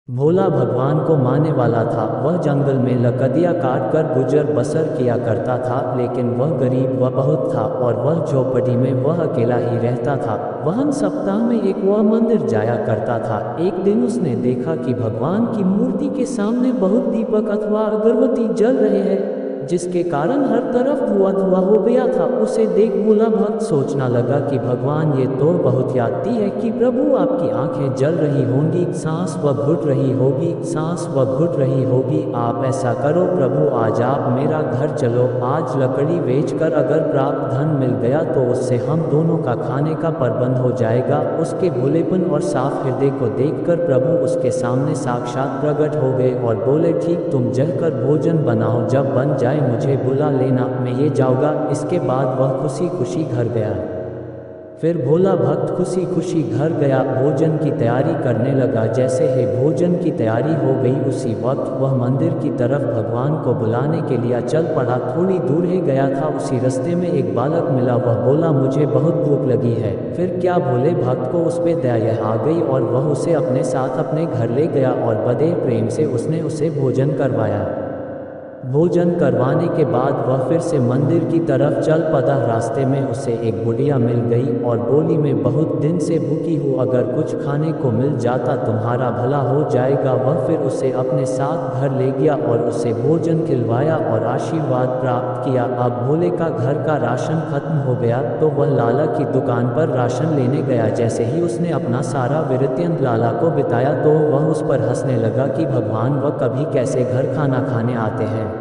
भोला भगवान को मानने वाला था। वह जंगल में लकड़ियाँ काट कर गुजर बसर किया करता था, लेकिन वह गरीब व बहुत था और वह झोपड़ी में वह अकेला ही रहता था। वह सप्ताह में एक वह मंदिर जाया करता था। एक दिन उसने देखा कि भगवान की मूर्ति के सामने बहुत दीपक अथवा अगरबत्ती जल रहे हैं, जिसके कारण हर तरफ धुआं धुआं हो गया था। उसे देख भोला भक्त सोचना लगा कि भगवान, ये तो बहुत यादती है कि प्रभु आपकी आंखें जल रही होंगी, सांस व घुट रही होगी, सांस व घुट रही होगी। आप ऐसा करो प्रभु, आज आप मेरा घर चलो। आज लकड़ी बेचकर अगर प्राप्त धन मिल गया तो उससे हम दोनों का खाने का प्रबंध हो जाएगा। उसके भोलेपन और साफ हृदय को देखकर प्रभु उसके सामने साक्षात प्रकट हो गए और बोले, ठीक, तुम जलकर भोजन बनाओ, जब बन जाए मुझे बुला लेना, मैं ये जाऊंगा। इसके बाद वह खुशी खुशी घर गया। फिर भोला भक्त खुशी खुशी घर गया, भोजन की तैयारी करने लगा। जैसे ही भोजन की तैयारी हो गई, उसी वक्त वह मंदिर की तरफ भगवान को बुलाने के लिए चल पड़ा। थोड़ी दूर ही गया था, उसी रास्ते में एक बालक मिला। वह बोला, मुझे बहुत भूख लगी है। फिर क्या, भोले भक्त को उस पर दया आ गई और वह उसे अपने साथ अपने घर ले गया और बड़े प्रेम से उसने उसे भोजन करवाया। भोजन करवाने के बाद वह फिर से मंदिर की तरफ चल पड़ा। रास्ते में उसे एक बुढ़िया मिल गई और बोली, मैं बहुत दिन से भूखी हूँ, अगर कुछ खाने को मिल जाता तुम्हारा भला हो जाएगा। वह फिर उसे अपने साथ घर ले गया और उसे भोजन खिलवाया और आशीर्वाद प्राप्त किया। अब भोले का घर का राशन खत्म हो गया तो वह लाला की दुकान पर राशन लेने गया। जैसे ही उसने अपना सारा वृत्तांत लाला को बताया तो वह उस पर हंसने लगा कि भगवान वह कभी कैसे घर खाना खाने आते हैं।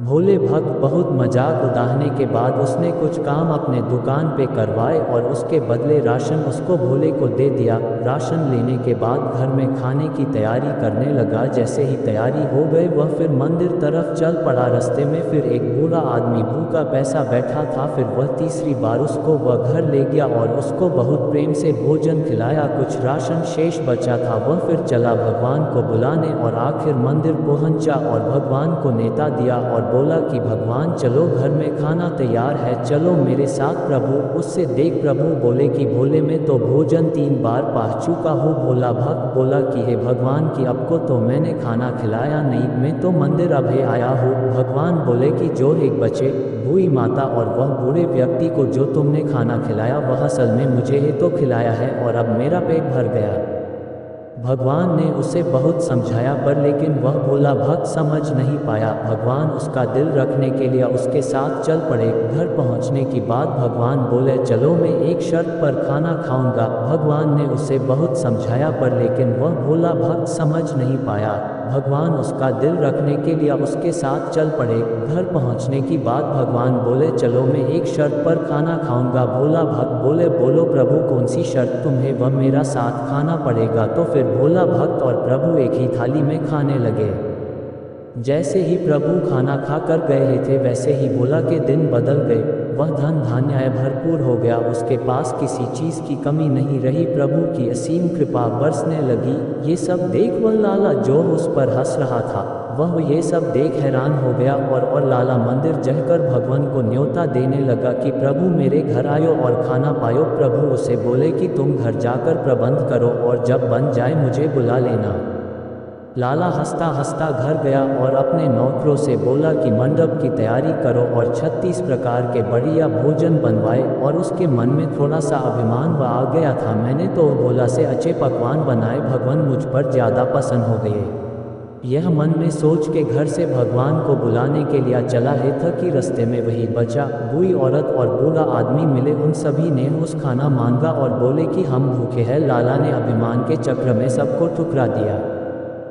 भोले भक्त बहुत मजाक उड़ाने के बाद उसने कुछ काम अपने दुकान पे करवाए और उसके बदले राशन उसको भोले को दे दिया। राशन लेने के बाद घर में खाने की तैयारी करने लगा। जैसे ही तैयारी हो गई वह फिर मंदिर तरफ चल पड़ा। रास्ते में फिर एक बूढ़ा आदमी भूखा पैसा बैठा था। फिर वह तीसरी बार उसको वह घर ले गया और उसको बहुत प्रेम से भोजन खिलाया। कुछ राशन शेष बचा था, वह फिर चला भगवान को बुलाने और आखिर मंदिर पहुंचा और भगवान को नेता दिया और बोला कि भगवान चलो, घर में खाना तैयार है, चलो मेरे साथ। प्रभु उससे देख प्रभु बोले कि भोले में तो भोजन 3 बार पा चुका हूँ। भोला भक्त बोला कि हे भगवान की आपको तो मैंने खाना खिलाया नहीं, मैं तो मंदिर अभी आया हूँ। भगवान बोले कि जो एक बच्चे, बूढ़ी माता और वह बूढ़े व्यक्ति को जो तुमने खाना खिलाया वह असल में मुझे ही तो खिलाया है और अब मेरा पेट भर गया। भगवान ने उसे बहुत समझाया पर लेकिन वह भोला भक्त समझ नहीं पाया। भगवान उसका दिल रखने के लिए उसके साथ चल पड़े। घर पहुंचने के बाद भगवान बोले, चलो मैं एक शर्त पर खाना खाऊंगा। भगवान ने उसे बहुत समझाया पर लेकिन वह भोला भक्त समझ नहीं पाया। भगवान उसका दिल रखने के लिए उसके साथ चल पड़े। घर पहुंचने के बाद भगवान बोले, चलो मैं एक शर्त पर खाना खाऊंगा। भोला भक्त बोले, बोलो प्रभु कौन सी शर्त, तुम्हें वह मेरा साथ खाना पड़ेगा। तो फिर भोला भक्त और प्रभु एक ही थाली में खाने लगे। जैसे ही प्रभु खाना खाकर गए थे वैसे ही भोला के दिन बदल गए। वह धन धान्य भरपूर हो गया, उसके पास किसी चीज़ की कमी नहीं रही। प्रभु की असीम कृपा बरसने लगी। ये सब देख वह लाला जो उस पर हंस रहा था, वह ये सब देख हैरान हो गया और लाला मंदिर जाकर भगवान को न्योता देने लगा कि प्रभु मेरे घर आयो और खाना पायो। प्रभु उसे बोले कि तुम घर जाकर प्रबंध करो और जब बन जाए मुझे बुला लेना। लाला हंसता हंसता घर गया और अपने नौकरों से बोला कि मंडप की तैयारी करो और 36 प्रकार के बढ़िया भोजन बनवाए। और उसके मन में थोड़ा सा अभिमान आ गया था, मैंने तो भोला से अच्छे पकवान बनाए, भगवान मुझ पर ज़्यादा पसंद हो गए। यह मन में सोच के घर से भगवान को बुलाने के लिए चला है था कि रास्ते में वही बच्चा, बूढ़ी औरत और बूढ़ा आदमी मिले। उन सभी ने उस खाना मांगा और बोले कि हम भूखे हैं। लाला ने अभिमान के चक्र में सबको ठुकरा दिया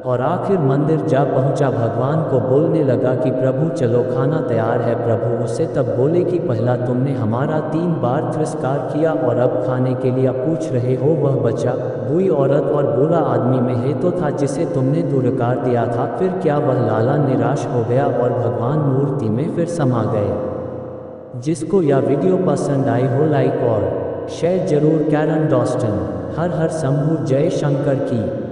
और आखिर मंदिर जा पहुंचा। भगवान को बोलने लगा कि प्रभु चलो खाना तैयार है। प्रभु उससे तब बोले कि पहला तुमने हमारा 3 बार तिरस्कार किया और अब खाने के लिए पूछ रहे हो। वह बच्चा, बूढ़ी औरत और बूढ़ा आदमी में है तो था जिसे तुमने दुरकार दिया था। फिर क्या, वह लाला निराश हो गया और भगवान मूर्ति में फिर समा गए। जिसको यह वीडियो पसंद आई हो लाइक और शेयर जरूर। कैरन डॉस्टन। हर हर शंभू, जय शंकर की।